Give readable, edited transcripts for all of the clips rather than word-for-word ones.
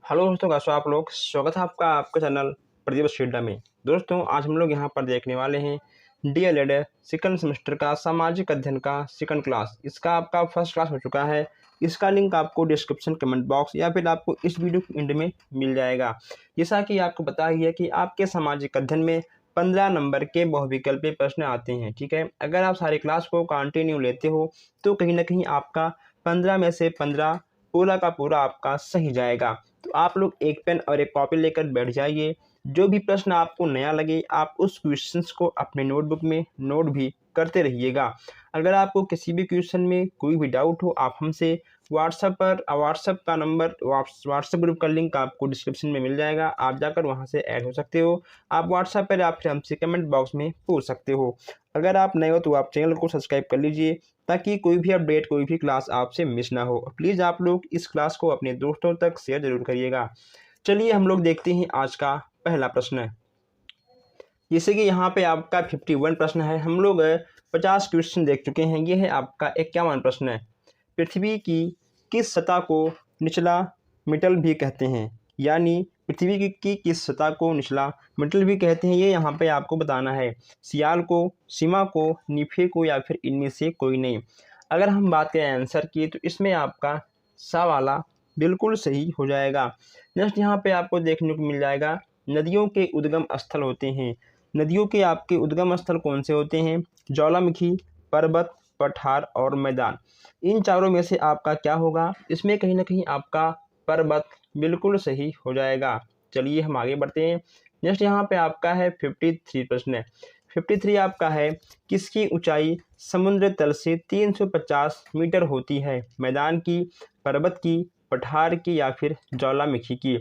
Hello दोस्तों, कैसे हो आप लोग। स्वागत है आपका आपके चैनल प्रदीप शेड्डा में। दोस्तों, आज हम लोग यहाँ पर देखने वाले हैं डीएलएड सेकंड सेमेस्टर का सामाजिक अध्ययन का सेकंड क्लास। इसका आपका फर्स्ट क्लास हो चुका है। इसका लिंक आपको डिस्क्रिप्शन कमेंट बॉक्स या फिर आपको इस वीडियो के एंड में मिल जाएगा। जैसा कि आपको पता ही है कि आपके सामाजिक अध्ययन में 15 नंबर के बहुविकल्पीय प्रश्न आते हैं। ठीक है, अगर आप सारी क्लास को कंटिन्यू लेते हो तो कहीं ना कहीं आपका 15 में से 15 पूरा का पूरा आपका सही जाएगा। तो आप लोग एक पेन और एक कॉपी लेकर बैठ जाइए। जो भी प्रश्न आपको नया लगे आप उस क्वेश्चंस को अपने नोटबुक में नोट भी करते रहिएगा। अगर आपको किसी भी क्वेश्चन में कोई भी डाउट हो आप हमसे व्हाट्सएप का नंबर व्हाट्सएप ग्रुप का लिंक आपको डिस्क्रिप्शन में मिल जाएगा। आप जाकर वहां से ऐड हो सकते हो। आप व्हाट्सएप पर या फिर हमसे कमेंट बॉक्स में पूछ सकते हो। अगर आप नए हो तो आप चैनल को सब्सक्राइब कर लीजिए ताकि कोई भी अपडेट कोई भी क्लास आपसे मिस ना हो। प्लीज़ आप लोग इस क्लास को अपने दोस्तों तक शेयर जरूर करिएगा। चलिए हम लोग देखते हैं आज का पहला प्रश्न। जैसे कि यहाँ पे आपका 51 प्रश्न है। हम लोग 50 क्वेश्चन देख चुके हैं। ये है आपका 51 प्रश्न है। पृथ्वी की किस सतह को निचला मिटल भी कहते हैं, यानी पृथ्वी की किस सतह को निचला मिटल भी कहते हैं, ये यहाँ पे आपको बताना है। सियाल को, सीमा को, नीफे को या फिर इनमें से कोई नहीं। अगर हम बात करें आंसर की तो इसमें आपका सा वाला बिल्कुल सही हो जाएगा। नेक्स्ट यहाँ पे आपको देखने को मिल जाएगा नदियों के उद्गम स्थल होते हैं। नदियों के आपके उद्गम स्थल कौन से होते हैं? ज्वालामुखी, पर्वत, पठार और मैदान। इन चारों में से आपका क्या होगा? इसमें कहीं ना कहीं आपका पर्वत बिल्कुल सही हो जाएगा। चलिए हम आगे बढ़ते हैं। नेक्स्ट यहाँ पे आपका है 53 प्रश्न। 53 आपका है किसकी ऊंचाई समुद्र तल से 350 मीटर होती है? मैदान की, पर्वत की, पठार की या फिर ज्वालामुखी की।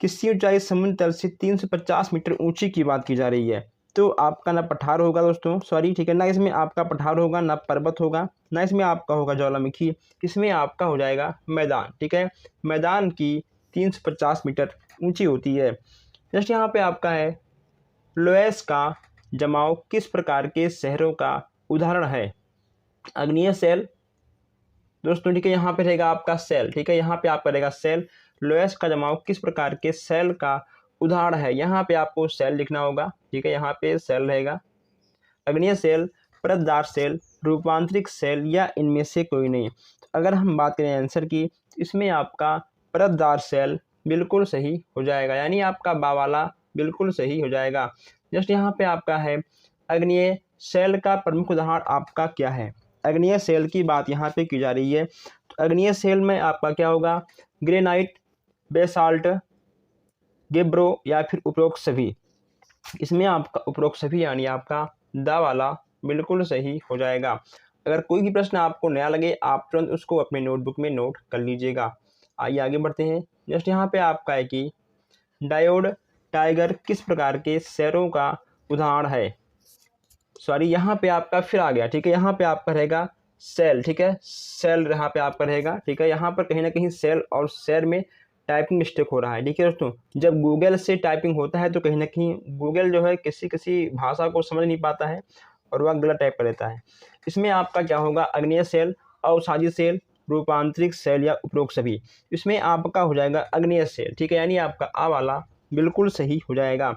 किसकी ऊंचाई समुद्र तल से 350 मीटर ऊंची की बात की जा रही है। तो आपका ना पठार होगा दोस्तों, सॉरी, ठीक है ना, इसमें आपका पठार होगा, ना पर्वत होगा, ना इसमें आपका होगा ज्वालामुखी। इसमें आपका हो जाएगा मैदान। ठीक है, मैदान की 350 मीटर ऊंची होती है। नेक्स्ट यहाँ पे आपका है लोएस का जमाव किस प्रकार के शहरों का उदाहरण है? अग्निय सेल दोस्तों, ठीक है, यहाँ पे रहेगा आपका सेल। ठीक है, यहाँ पे आपका रहेगा सेल। लोएस का जमाव किस प्रकार के सेल का उदाहरण है? यहाँ पे आपको सेल लिखना होगा। ठीक है, यहाँ पे सेल रहेगा। अग्निय सेल, परतदार सेल, रूपांतरिक सेल या इनमें से कोई नहीं। तो अगर हम बात करें आंसर की, इसमें आपका परतदार सेल बिल्कुल सही हो जाएगा, यानी आपका बा वाला बिल्कुल सही हो जाएगा। जस्ट यहाँ पे आपका है अग्निय सेल का प्रमुख उदाहरण आपका क्या है? अग्निय सेल की बात यहाँ पे की जा रही है। तो अग्निय सेल में आपका क्या होगा? ग्रेनाइट, बेसाल्ट, गेब्रो या फिर उपरोक्त सभी। इसमें आपका उपरोक्त सभी यानी आपका दा वाला बिल्कुल सही हो जाएगा। अगर कोई भी प्रश्न आपको नया लगे आप तुरंत उसको अपने नोटबुक में नोट कर लीजिएगा। आइए आगे बढ़ते हैं। जस्ट यहाँ पे आपका है कि डायोड टाइगर किस प्रकार के शहरों का उदाहरण है? सॉरी, यहाँ पे आपका फिर आ गया। ठीक है, यहाँ पे आपका रहेगा सेल। ठीक है, सेल यहाँ पे आपका रहेगा। ठीक है, यहाँ पर कहीं ना कहीं सेल और शेल में टाइपिंग मिस्टेक हो रहा है। ठीक है दोस्तों, जब गूगल से टाइपिंग होता है तो कहीं ना कहीं गूगल जो है किसी किसी भाषा को समझ नहीं पाता है और वह गलत टाइप कर देता है। इसमें आपका क्या होगा? अग्नेय सेल, अवसादी सेल, रूपांतरिक सेल या उपरोक्त सभी। इसमें आपका हो जाएगा अग्नेय सेल। ठीक है, यानी आपका आ वाला बिल्कुल सही हो जाएगा।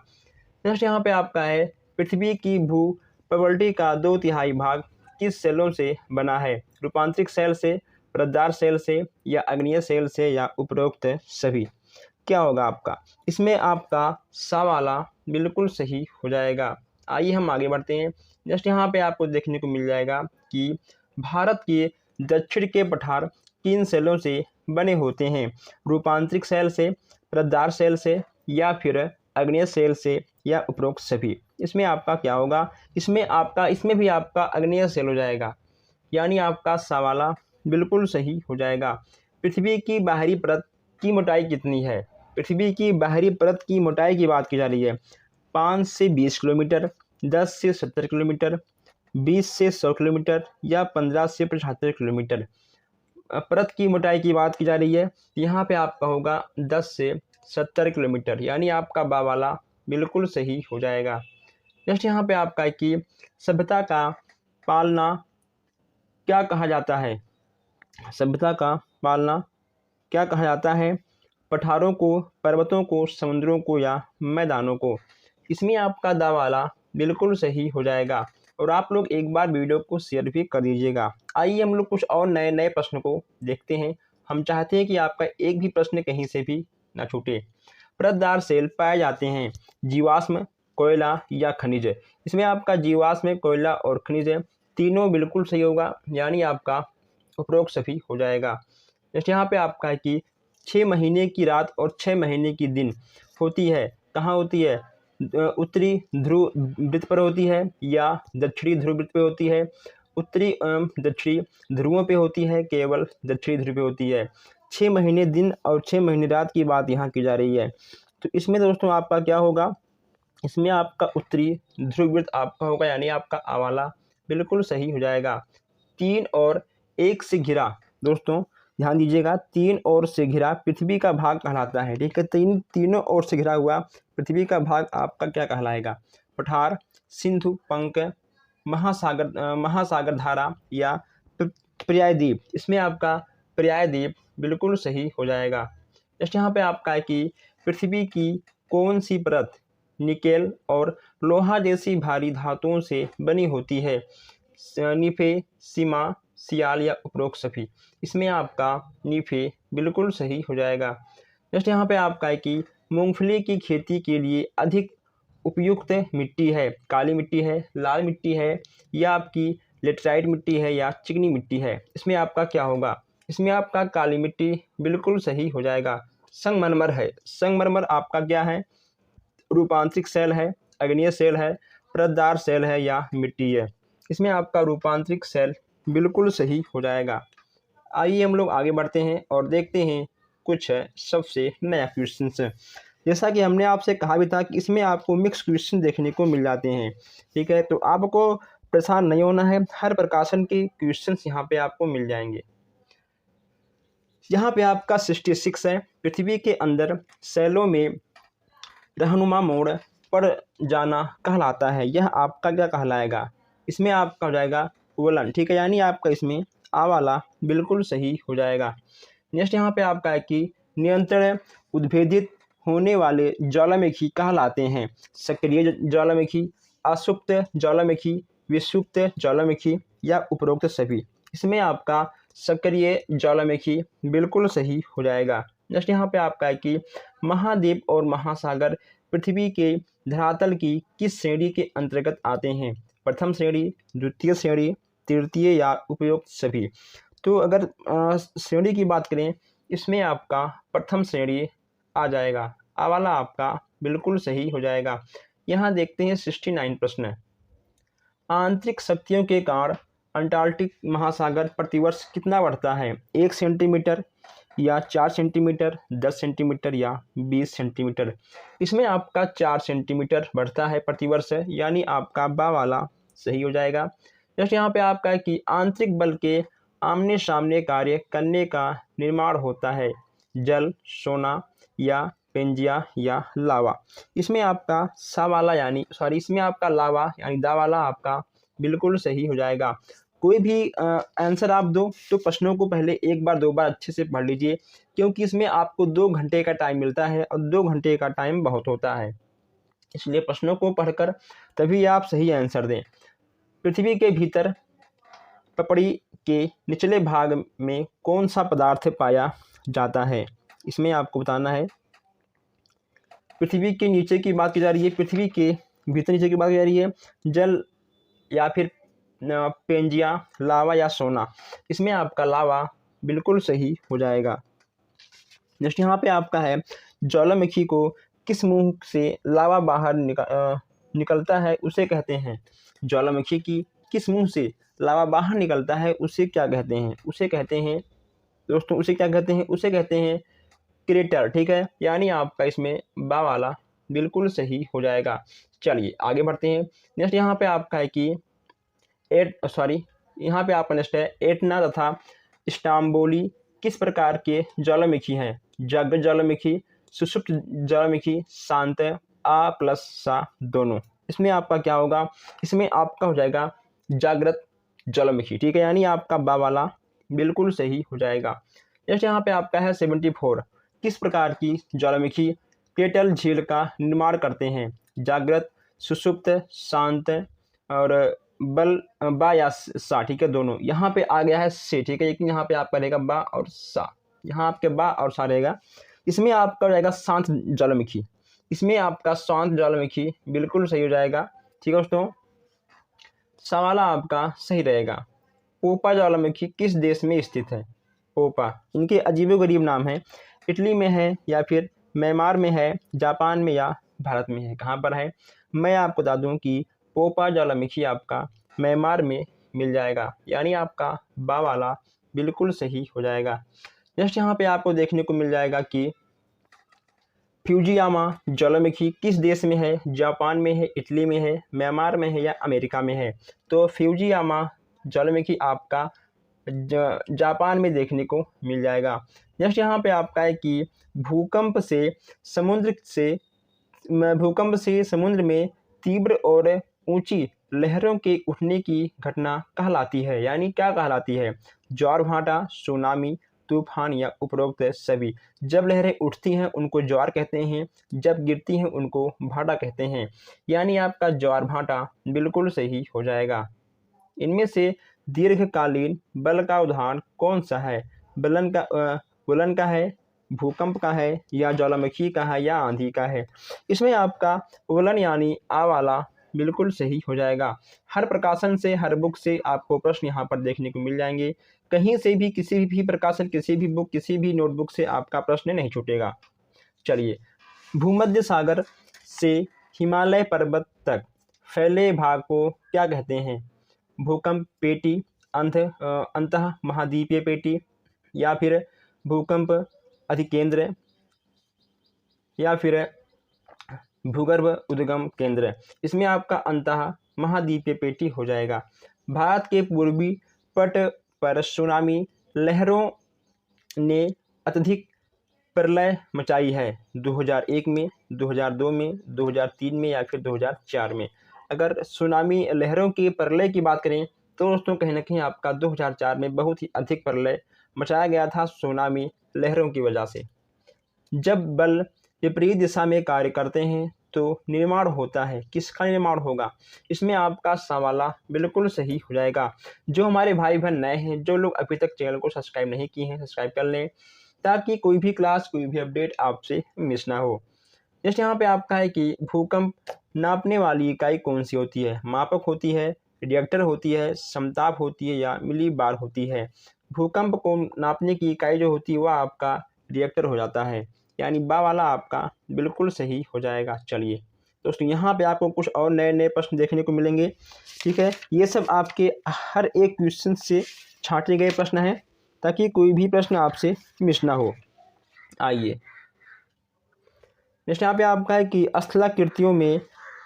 नेक्स्ट यहाँ पे आपका है पृथ्वी की भू प्रवलिटी का 2/3 भाग किस सेलों से बना है? रूपांतरिक सेल से, परतदार सेल से या अग्नेय सेल से या उपरोक्त सभी। क्या होगा आपका? इसमें आपका सा वाला बिल्कुल सही हो जाएगा। आइए हम आगे बढ़ते हैं। जस्ट यहाँ पे आपको देखने को मिल जाएगा कि भारत के दक्षिण के पठार किन सेलों से बने होते हैं? रूपांतरिक सेल से, परतदार सेल से या फिर अग्नेय सेल से या उपरोक्त सभी। इसमें आपका क्या होगा? इसमें भी आपका अग्नेय सेल हो जाएगा, यानी आपका सवाला बिल्कुल सही हो जाएगा। पृथ्वी की बाहरी परत की मोटाई कितनी है? पृथ्वी की बाहरी परत की मोटाई की बात की जा रही है। 5 से 20 किलोमीटर, 10 से 70 किलोमीटर, 20 से 100 किलोमीटर या 15 से 75 किलोमीटर। परत की मोटाई की बात की जा रही है। यहाँ पे आपका होगा 10 से 70 किलोमीटर, यानी आपका बा वाला बिल्कुल सही हो जाएगा। नेक्स्ट यहाँ पे आपका है कि सभ्यता का पालना क्या कहा जाता है? सभ्यता का पालना क्या कहा जाता है? पठारों को, पर्वतों को, समुद्रों को या मैदानों को। इसमें आपका दा वाला बिल्कुल सही हो जाएगा। और आप लोग एक बार वीडियो को शेयर भी कर दीजिएगा। आइए हम लोग कुछ और नए नए प्रश्न को देखते हैं। हम चाहते हैं कि आपका एक भी प्रश्न कहीं से भी ना छूटे। परतदार सेल पाए जाते हैं जीवाश्म, कोयला या खनिज। इसमें आपका जीवाश्म, कोयला और खनिज तीनों बिल्कुल सही होगा, यानी आपका उपरोक्त सभी हो जाएगा। जैसे यहाँ पे आपका है कि 6 महीने की रात और 6 महीने की दिन होती है, कहाँ होती है? उत्तरी ध्रुव वृत्त पर होती है या दक्षिणी ध्रुव वृत्त पे होती है? उत्तरी एवं दक्षिणी ध्रुवों पे होती है, केवल दक्षिणी ध्रुव पे होती है। 6 महीने दिन और 6 महीने रात की बात यहाँ की जा रही है। तो इसमें दोस्तों आपका क्या होगा? इसमें आपका उत्तरी ध्रुव वृत्त आपका होगा, यानी आपका आ वाला बिल्कुल सही हो जाएगा। 3 और 1 से घिरा, दोस्तों ध्यान दीजिएगा, 3 ओर से घिरा पृथ्वी का भाग कहलाता है। ठीक है, तीनों ओर से घिरा हुआ पृथ्वी का भाग आपका क्या कहलाएगा? पठार, सिंधु, पंक, महासागर धारा या पर्याय द्वीप। इसमें आपका पर्याय द्वीप बिल्कुल सही हो जाएगा। जैसे यहाँ पे आपका है कि पृथ्वी की कौन सी परत निकेल और लोहा जैसी भारी धातुओं से बनी होती है? निफे, सीमा, सियाल या उपरोक्त सभी। इसमें आपका निफे बिल्कुल सही हो जाएगा। जैसे यहाँ पे आपका है कि मूंगफली की खेती के लिए अधिक उपयुक्त मिट्टी है, काली मिट्टी है, लाल मिट्टी है या आपकी लेटराइट मिट्टी है या चिकनी मिट्टी है। इसमें आपका क्या होगा? इसमें आपका काली मिट्टी बिल्कुल सही हो जाएगा। संगमरमर है, संगमरमर आपका क्या है? रूपांतरिक सेल है, अग्नेय सेल है, परतदार सेल है या मिट्टी है? इसमें आपका रूपांतरिक सेल बिल्कुल सही हो जाएगा। आइए हम लोग आगे बढ़ते हैं और देखते हैं कुछ सबसे नया क्वेश्चन। जैसा कि हमने आपसे कहा भी था कि इसमें आपको मिक्स क्वेश्चन देखने को मिल जाते हैं। ठीक है, तो आपको परेशान नहीं होना है, हर प्रकाशन के क्वेश्चंस यहाँ पे आपको मिल जाएंगे। यहाँ पे आपका 66 है, पृथ्वी के अंदर सेलों में रहनुमा मोड़ पर जाना कहलाता है। यह आपका क्या कहलाएगा? इसमें आपका हो जाएगा वलन। ठीक है, यानी आपका इसमें आ वाला बिल्कुल सही हो जाएगा। नेक्स्ट यहाँ पे आपका है कि नियंत्रण उद्भेदित होने वाले ज्वालामुखी कहलाते हैं। सक्रिय ज्वालामुखी, असुप्त ज्वालामुखी, विषुप्त ज्वालामुखी या उपरोक्त सभी। इसमें आपका सक्रिय ज्वालामुखी बिल्कुल सही हो जाएगा। नेक्स्ट यहाँ पे आपका है कि महाद्वीप और महासागर पृथ्वी के धरातल की किस श्रेणी के अंतर्गत आते हैं? प्रथम श्रेणी, द्वितीय श्रेणी, तृतीय या उपयुक्त सभी। तो अगर श्रेणी की बात करें, इसमें आपका प्रथम श्रेणी आ जाएगा। आ वाला आपका बिल्कुल सही हो जाएगा। यहाँ देखते हैं 69 प्रश्न। आंतरिक शक्तियों के कारण अंटार्कटिक महासागर प्रतिवर्ष कितना बढ़ता है? 1 सेंटीमीटर या 4 सेंटीमीटर, 10 सेंटीमीटर या 20 सेंटीमीटर। इसमें आपका 4 सेंटीमीटर बढ़ता है प्रतिवर्ष, यानी आपका बा वाला सही हो जाएगा। जैसे यहाँ पे आपका है कि आंतरिक बल के आमने सामने कार्य करने का निर्माण होता है जल, सोना या पेंजिया या लावा। इसमें आपका सा वाला इसमें आपका लावा यानी दा वाला आपका बिल्कुल सही हो जाएगा। कोई भी आंसर आप दो तो प्रश्नों को पहले एक बार दो बार अच्छे से पढ़ लीजिए, क्योंकि इसमें आपको 2 घंटे का टाइम मिलता है और 2 घंटे का टाइम बहुत होता है, इसलिए प्रश्नों को पढ़कर तभी आप सही आंसर दें। पृथ्वी के भीतर पपड़ी के निचले भाग में कौन सा पदार्थ पाया जाता है? इसमें आपको बताना है। पृथ्वी के नीचे की बात की जा रही है, पृथ्वी के भीतर नीचे की बात की जा रही है, जल या फिर पेंजिया, लावा या सोना। इसमें आपका लावा बिल्कुल सही हो जाएगा। जैसे यहाँ पे आपका है ज्वालामुखी को किस मुंह से लावा बाहर निकलता है उसे कहते हैं? ज्वालामुखी की किस मुंह से लावा बाहर निकलता है उसे क्या कहते हैं? उसे कहते हैं दोस्तों, उसे क्या कहते हैं? उसे कहते हैं क्रेटर। ठीक है, यानी आपका इसमें बा वाला बिल्कुल सही हो जाएगा। चलिए आगे बढ़ते हैं। नेक्स्ट यहाँ पे आपका है कि यहाँ पे आपका नेक्स्ट है एटना तथा स्टाम्बोली किस प्रकार के ज्वालामुखी हैं? जागृत ज्वालामुखी, सुषुप्त ज्वालामुखी, शांत, आ प्लस सा दोनों। इसमें आपका क्या होगा? इसमें आपका हो जाएगा जागृत ज्वालामुखी। ठीक है, यानी आपका बा वाला बिल्कुल सही हो जाएगा। जैसे यहाँ पे आपका है 74 किस प्रकार की ज्वालामुखी पेटल झील का निर्माण करते हैं? जागृत, सुषुप्त, शांत और बल बा या सा, ठीक है, दोनों। यहाँ पे आ गया है से, ठीक है, लेकिन यहाँ पे आपका रहेगा बा और सा, यहाँ आपके बा और सा रहेगा। इसमें आपका रहेगा शांत ज्वालामुखी, इसमें आपका शांत ज्वालामुखी बिल्कुल सही हो जाएगा, ठीक है दोस्तों। सवाल आपका सही रहेगा। पोपा ज्वालामुखी किस देश में स्थित है? पोपा, इनके अजीबोगरीब नाम है, इटली में है या फिर म्यांमार में है, जापान में या भारत में है, कहाँ पर है? मैं आपको बता दूं कि पोपा ज्वालामुखी आपका म्यांमार में मिल जाएगा, यानी आपका बा वाला बिल्कुल सही हो जाएगा। जस्ट यहाँ पे आपको देखने को मिल जाएगा कि फ्यूजियामा ज्वालामुखी किस देश में है? जापान में है, इटली में है, म्यांमार में है या अमेरिका में है? तो फ्यूजियामा ज्वालामुखी आपका जापान में देखने को मिल जाएगा। नेक्स्ट यहाँ पे आपका है कि भूकंप से समुद्र में तीव्र और ऊंची लहरों के उठने की घटना कहलाती है, यानी क्या कहलाती है? ज्वार भाटा, सुनामी, तूफान या उपरोक्त सभी। जब लहरें उठती हैं उनको ज्वार कहते हैं, जब गिरती हैं उनको भाटा कहते हैं, यानी आपका ज्वार भाटा बिल्कुल सही हो जाएगा। इनमें से दीर्घकालीन बल का उदाहरण कौन सा है? बुलन का है, भूकंप का है या ज्वालामुखी का है या आंधी का है? इसमें आपका उलन यानी आ वाला बिल्कुल सही हो जाएगा। हर प्रकाशन से, हर बुक से आपको प्रश्न यहाँ पर देखने को मिल जाएंगे। कहीं से भी, किसी भी प्रकाशन, किसी भी बुक, किसी भी नोटबुक से आपका प्रश्न नहीं छूटेगा। चलिए, भूमध्य सागर से हिमालय पर्वत तक फैले भाग को क्या कहते हैं? भूकंप पेटी, अंतः महाद्वीपीय पेटी या फिर भूकंप अधिकेंद्र या फिर भूगर्भ उद्गम केंद्र। इसमें आपका अंतः महाद्वीपीय पेटी हो जाएगा। भारत के पूर्वी तट पर सुनामी लहरों ने अत्यधिक प्रलय मचाई है। 2001 में, 2002 में, 2003 में या फिर 2004 में। अगर सुनामी लहरों की प्रलय की बात करें तो दोस्तों कहीं ना कहीं आपका 2004 में बहुत ही अधिक प्रलय मचाया गया था सुनामी लहरों की वजह से। जब बल विपरीत दिशा में कार्य करते हैं तो निर्माण होता है। किसका निर्माण होगा? इसमें आपका सवाल बिल्कुल सही हो जाएगा। जो हमारे भाई बहन नए हैं, जो लोग अभी तक चैनल को सब्सक्राइब नहीं किए हैं, सब्सक्राइब कर लें ताकि कोई भी क्लास, कोई भी अपडेट आपसे मिस ना हो। जैसे यहाँ पे आपका है कि भूकंप नापने वाली इकाई कौन सी होती है? मापक होती है, रिएक्टर होती है, समताप होती है या मिली बार होती है? भूकंप को नापने की इकाई जो होती है वह आपका रिएक्टर हो जाता है, यानी बा वाला आपका बिल्कुल सही हो जाएगा। चलिए दोस्तों, यहाँ पे आपको कुछ और नए नए प्रश्न देखने को मिलेंगे, ठीक है। ये सब आपके हर एक क्वेश्चन से छांटे गए प्रश्न हैं ताकि कोई भी प्रश्न आपसे मिस ना हो। आइए, नेक्स्ट यहाँ पे आपका है कि स्थलाकृतियों में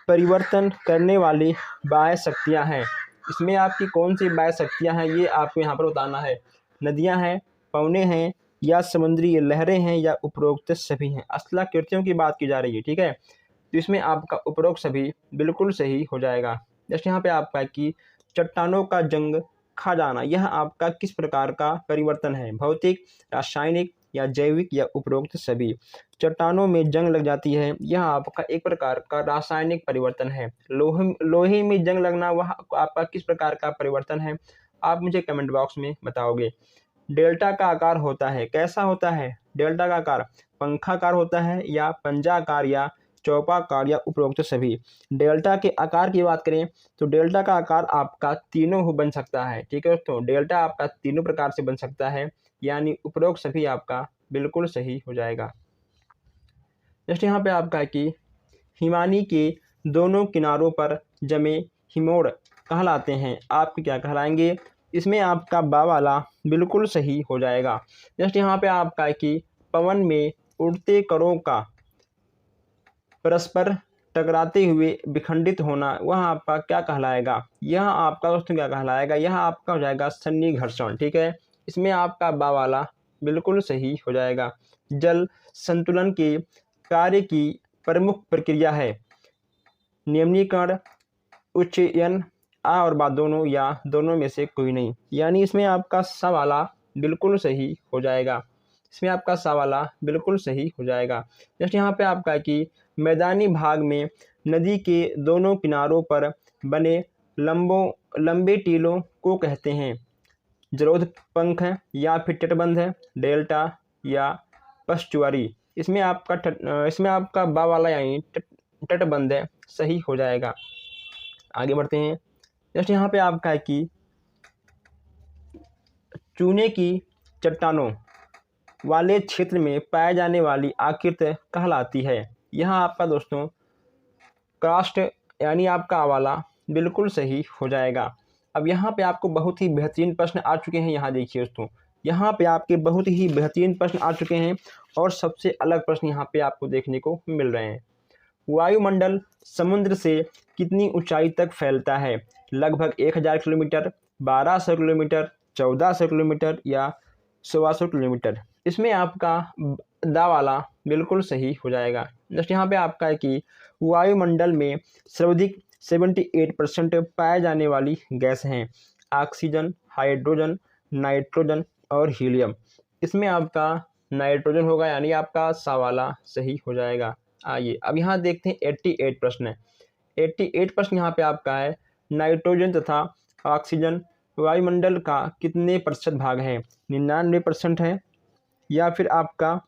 परिवर्तन करने वाली बाह्य शक्तियाँ हैं। इसमें आपकी कौन सी बाह्य शक्तियाँ हैं ये आपको यहाँ पर बताना है। नदियाँ हैं, पवने हैं या समुद्री लहरें हैं या उपरोक्त सभी हैं? स्थलाकृतियों की बात की जा रही है, ठीक है, तो इसमें आपका उपरोक्त सभी बिल्कुल सही हो जाएगा। जैसे यहाँ पे आपका कि चट्टानों का जंग खा जाना, यह आपका किस प्रकार का परिवर्तन है? भौतिक, रासायनिक या जैविक या उपरोक्त सभी? चट्टानों में जंग लग जाती है, यह आपका एक प्रकार का रासायनिक परिवर्तन है। लोहे में जंग लगना, वह आपका किस प्रकार का परिवर्तन है? आप मुझे कमेंट बॉक्स में बताओगे। डेल्टा का आकार होता है, कैसा होता है डेल्टा का आकार? पंखाकार होता है या पंजाकार या चौपाकार या उपरोक्त सभी? डेल्टा के आकार की बात करें तो डेल्टा का आकार आपका तीनों बन सकता है, ठीक है दोस्तों। डेल्टा आपका तीनों प्रकार से बन सकता है, यानी उपरोक्त सभी आपका बिल्कुल सही हो जाएगा। जैसे यहाँ पे आपका कि हिमानी के दोनों किनारों पर जमे हिमोड़ कहलाते हैं, आप क्या कहलाएंगे? इसमें आपका बा वाला बिल्कुल सही हो जाएगा। जस्ट यहाँ पे आपका कि पवन में उड़ते करों का परस्पर टकराते हुए विखंडित होना, वह आपका क्या कहलाएगा? यह आपका दोस्तों क्या कहलाएगा? यह आपका हो जाएगा सन्निघर्षण, ठीक है। इसमें आपका बा वाला बिल्कुल सही हो जाएगा। जल संतुलन के कार्य की प्रमुख प्रक्रिया है नियमनीकरण, उच्चयन, आ और बा दोनों या दोनों में से कोई नहीं, यानी इसमें आपका सा वाला बिल्कुल सही हो जाएगा। इसमें आपका सा वाला बिल्कुल सही हो जाएगा। जैसे यहाँ पे आपका है कि मैदानी भाग में नदी के दोनों किनारों पर बने लंबे टीलों को कहते हैं जलोढ़ पंख है या फिर तटबंध है, डेल्टा या पशचुआरी। इसमें आपका बा वाला यानी तटबंध है सही हो जाएगा। आगे बढ़ते हैं। जैसे यहाँ पे आपका है कि चूने की चट्टानों वाले क्षेत्र में पाए जाने वाली आकृति कहलाती है। यहाँ आपका दोस्तों कास्ट यानी आपका वाला बिल्कुल सही हो जाएगा। अब यहाँ पे आपको बहुत ही बेहतरीन प्रश्न आ चुके हैं। यहाँ देखिए दोस्तों, यहाँ पे आपके बहुत ही बेहतरीन प्रश्न आ चुके हैं और सबसे अलग प्रश्न यहाँ पे आपको देखने को मिल रहे हैं। वायुमंडल समुद्र से कितनी ऊंचाई तक फैलता है? लगभग 1000 किलोमीटर, 1200 किलोमीटर, 1400 किलोमीटर या 1600 किलोमीटर। इसमें आपका दा वाला बिल्कुल सही हो जाएगा। जस्ट यहाँ पे आपका है कि वायुमंडल में सर्वाधिक 78% पाए जाने वाली गैस हैं ऑक्सीजन, हाइड्रोजन, नाइट्रोजन और हीलियम। इसमें आपका नाइट्रोजन होगा यानी आपका सा वाला सही हो जाएगा। आइए अब यहाँ देखते हैं 88 प्रश्न है। 88 प्रश्न यहाँ पे आपका है नाइट्रोजन तथा ऑक्सीजन वायुमंडल का कितने प्रतिशत भाग है? 99% है या फिर आपका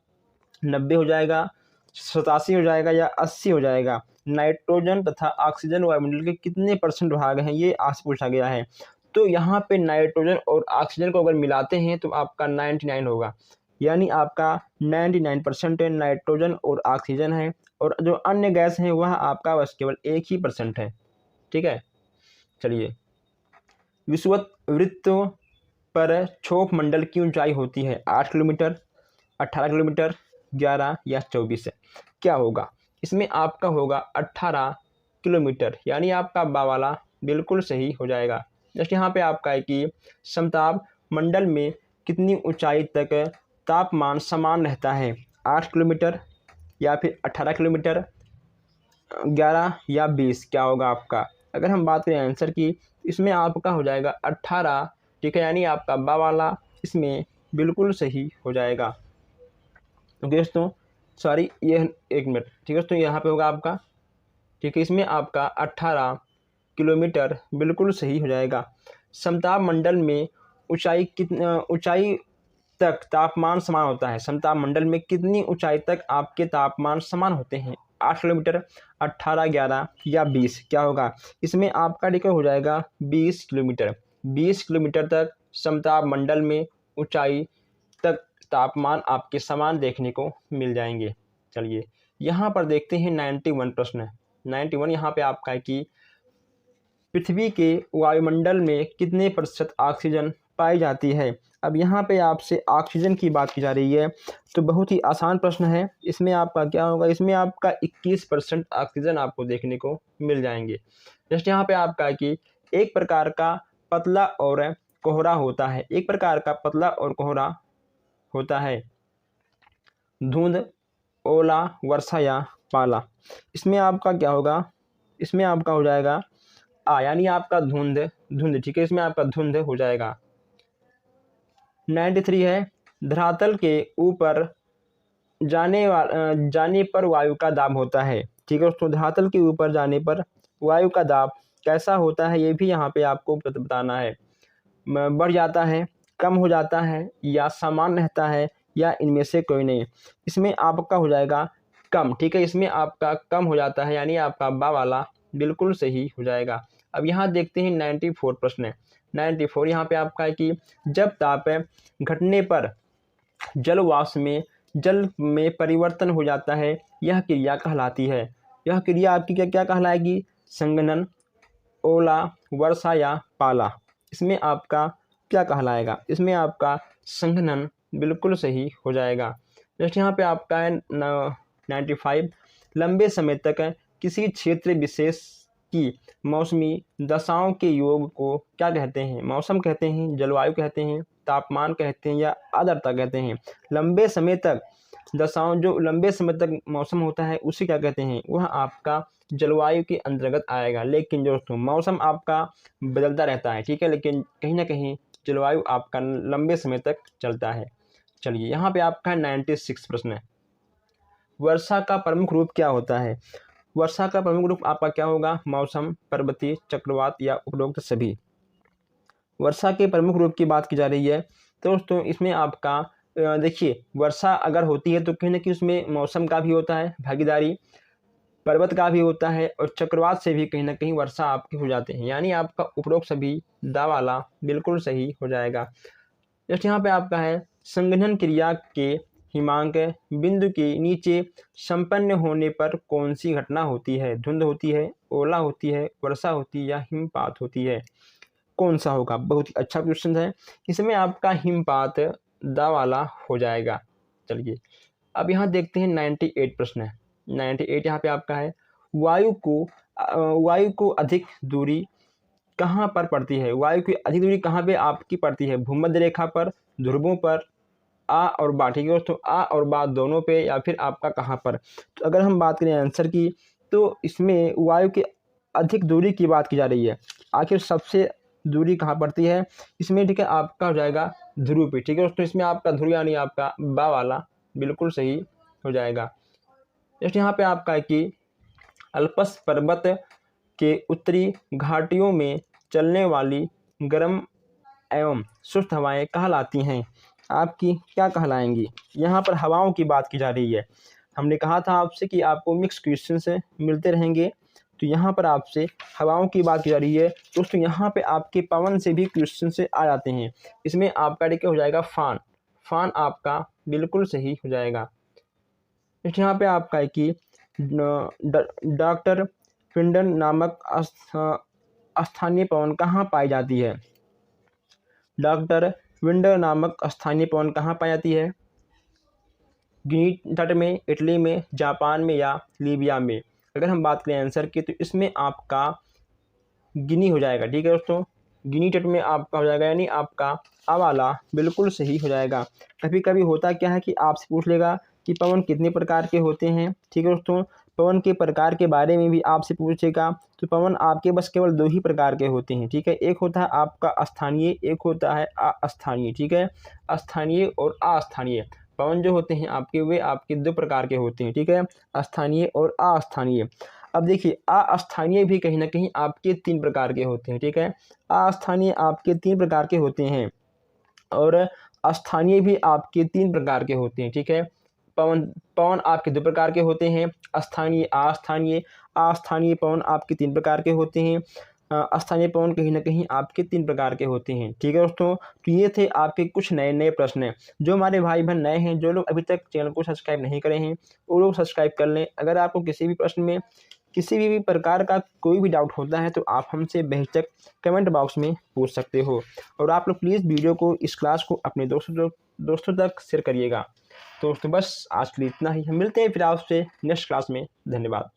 90 हो जाएगा, 87 हो जाएगा या 80 हो जाएगा। नाइट्रोजन तथा ऑक्सीजन वायुमंडल के कितने परसेंट भाग हैं ये आज पूछा गया है। तो यहाँ पे नाइट्रोजन और ऑक्सीजन को अगर मिलाते हैं तो आपका 99 होगा, यानी आपका 99% नाइट्रोजन और ऑक्सीजन है और जो अन्य गैस हैं वह आपका बस केवल 1% है। ठीक है, चलिए। विषुवत पर क्षोभ मंडल की ऊंचाई होती है 8 किलोमीटर, 18 किलोमीटर, 11 या 24 है। क्या होगा? इसमें आपका होगा 18 किलोमीटर, यानी आपका बा वाला बिल्कुल सही हो जाएगा। जस्ट यहाँ पे आपका है कि समताप मंडल में कितनी ऊंचाई तक तापमान समान रहता है? 8 किलोमीटर या फिर 18 किलोमीटर, 11 या 20। क्या होगा आपका? अगर हम बात करें आंसर की, इसमें आपका हो जाएगा 18। ठीक है, यानी आपका बा वाला इसमें बिल्कुल सही हो जाएगा। ओके दोस्तों, सॉरी ये 1 मिनट। ठीक है दोस्तों, यहाँ पे होगा आपका, ठीक है, इसमें आपका 18 किलोमीटर बिल्कुल सही हो जाएगा। समताप मंडल में ऊंचाई तक तापमान समान होता है? समताप मंडल में कितनी ऊंचाई तक आपके तापमान समान होते हैं? 8 किलोमीटर, 18, 11 या 20। क्या होगा? इसमें आपका ठीक हो जाएगा 20 किलोमीटर। 20 किलोमीटर तक समताप मंडल में ऊंचाई तक तापमान आपके समान देखने को मिल जाएंगे। चलिए यहाँ पर देखते हैं 91 प्रश्न। 91 यहाँ पे आपका है कि पृथ्वी के वायुमंडल में कितने प्रतिशत ऑक्सीजन पाई जाती है? अब यहाँ पे आपसे ऑक्सीजन की बात की जा रही है, तो बहुत ही आसान प्रश्न है। इसमें आपका क्या होगा? इसमें आपका 21% ऑक्सीजन आपको देखने को मिल जाएंगे। जस्ट यहाँ पे आपका है कि एक प्रकार का पतला और कोहरा होता है। एक प्रकार का पतला और कोहरा होता है, धुंध, ओला, वर्षा या पाला। इसमें आपका क्या होगा? इसमें आपका हो जाएगा यानी आपका धुंध। ठीक है, इसमें आपका धुंध हो जाएगा। 93 है धरातल के ऊपर जाने पर वायु का दाब होता है। ठीक है दोस्तों, धरातल के ऊपर जाने पर वायु का दाब कैसा होता है ये भी यहाँ पे आपको बताना है। बढ़ जाता है, कम हो जाता है या समान रहता है या इनमें से कोई नहीं। इसमें आपका हो जाएगा कम। ठीक है, इसमें आपका कम हो जाता है, यानी आपका बा वाला बिल्कुल सही हो जाएगा। अब यहाँ देखते हैं 94 प्रश्न। 94 यहाँ पे आपका है कि जब ताप घटने पर जल में परिवर्तन हो जाता है, यह क्रिया कहलाती है। यह क्रिया आपकी क्या कहलाएगी? संघनन, ओला, वर्षा या पाला। इसमें आपका क्या कहलाएगा? इसमें आपका संघनन बिल्कुल सही हो जाएगा। जैसे यहाँ पे आपका है 95 लंबे समय तक किसी क्षेत्र विशेष की मौसमी दशाओं के योग को क्या कहते हैं? मौसम कहते हैं, जलवायु कहते हैं, तापमान कहते हैं या आर्द्रता कहते हैं। लंबे समय तक दशाओं, जो लंबे समय तक मौसम होता है उसे क्या कहते हैं? वह आपका जलवायु के अंतर्गत आएगा। लेकिन दोस्तों मौसम आपका बदलता रहता है, ठीक है, लेकिन कहीं ना कहीं जलवायु आपका लंबे समय तक चलता है। चलिए यहाँ पे आपका 96 प्रश्न है। वर्षा का प्रमुख रूप क्या होता है? वर्षा का प्रमुख रूप आपका क्या होगा? मौसम, पर्वतीय, चक्रवात या उपरोक्त सभी। वर्षा के प्रमुख रूप की बात की जा रही है तो दोस्तों इसमें आपका देखिए, वर्षा अगर होती है तो कहीं ना कहीं उसमें मौसम का भी होता है भागीदारी, पर्वत का भी होता है और चक्रवात से भी कहीं ना कहीं वर्षा आपके हो जाते हैं, यानी आपका उपरोक्त सभी दा वाला बिल्कुल सही हो जाएगा। जैसे यहाँ पे आपका है संघनन क्रिया के हिमांक बिंदु के नीचे संपन्न होने पर कौन सी घटना होती है? धुंध होती है, ओला होती है, वर्षा होती है या हिमपात होती है? कौन सा होगा? बहुत ही अच्छा क्वेश्चन है। इसमें आपका हिमपात दा वाला हो जाएगा। चलिए अब यहाँ देखते हैं 98 प्रश्न है। 98 यहाँ पे आपका है वायु को अधिक दूरी कहाँ पर पड़ती है? वायु की अधिक दूरी कहाँ पे आपकी पड़ती है? भूमध्य रेखा पर, ध्रुवों पर, आ और बा। ठीक है दोस्तों, आ और बा दोनों पे या फिर आपका कहाँ पर? तो अगर हम बात करें आंसर की तो इसमें वायु की अधिक दूरी की बात की जा रही है। आखिर सबसे दूरी कहाँ पड़ती है इसमें? ठीक है, आपका हो जाएगा ध्रुव पे। ठीक है दोस्तों, इसमें आपका ध्रुव यानी आपका बा वाला बिल्कुल सही हो जाएगा। जैसे यहाँ पे आपका है कि अल्पस पर्वत के उत्तरी घाटियों में चलने वाली गर्म एवं शुष्क हवाएं कहलाती हैं। आपकी क्या कहलाएंगी? यहाँ पर हवाओं की बात की जा रही है। हमने कहा था आपसे कि आपको मिक्स क्वेश्चन से मिलते रहेंगे, तो यहाँ पर आपसे हवाओं की बात की जा रही है दोस्तों। यहाँ पे आपके पवन से भी क्वेश्चन से आ जाते हैं। इसमें आपका क्या हो जाएगा? फान। फान आपका बिल्कुल सही हो जाएगा। यहाँ पे आपका है कि डॉक्टर फिंडन नामक स्थानीय पवन कहाँ पाई जाती है? डॉक्टर विंडर नामक स्थानीय पवन कहाँ पाई जाती है? गिनी तट में, इटली में, जापान में या लीबिया में? अगर हम बात करें आंसर की तो इसमें आपका गिनी हो जाएगा। ठीक है दोस्तों, गिनी तट में आपका हो जाएगा, यानी आपका आवाला बिल्कुल सही हो जाएगा। कभी कभी होता क्या है कि आपसे पूछ लेगा कि पवन कितने प्रकार के होते हैं। ठीक है दोस्तों, पवन के प्रकार के बारे में भी आपसे पूछेगा। तो पवन आपके बस केवल 2 ही प्रकार के होते हैं। ठीक है, एक होता है आपका स्थानीय, एक होता है अस्थानीय। ठीक है, स्थानीय और अस्थानीय पवन जो होते हैं आपके, वे आपके 2 प्रकार के होते हैं। ठीक है, स्थानीय और अस्थानीय। अब देखिए अस्थानीय भी कहीं ना कहीं आपके 3 प्रकार के होते हैं। ठीक है, अस्थानीय आपके 3 प्रकार के होते हैं और स्थानीय भी आपके 3 प्रकार के होते हैं। ठीक है, पवन आपके 2 प्रकार के होते हैं, स्थानीय अस्थानीय। अस्थानीय पवन आपके 3 प्रकार के होते हैं, स्थानीय पवन कहीं ना कहीं आपके 3 प्रकार के होते हैं। ठीक है दोस्तों, तो ये थे आपके कुछ नए नए प्रश्न। जो हमारे भाई बहन नए हैं, जो लोग अभी तक चैनल को सब्सक्राइब नहीं करे हैं, वो लोग सब्सक्राइब कर लें। अगर आपको किसी भी प्रश्न में किसी भी प्रकार का कोई भी डाउट होता है तो आप हमसे बेहिचक कमेंट बॉक्स में पूछ सकते हो। और आप लोग प्लीज़ वीडियो को, इस क्लास को अपने दोस्तों तक शेयर करिएगा। तो दोस्तों बस आज के लिए इतना ही। हम मिलते हैं फिर आपसे नेक्स्ट क्लास में। धन्यवाद।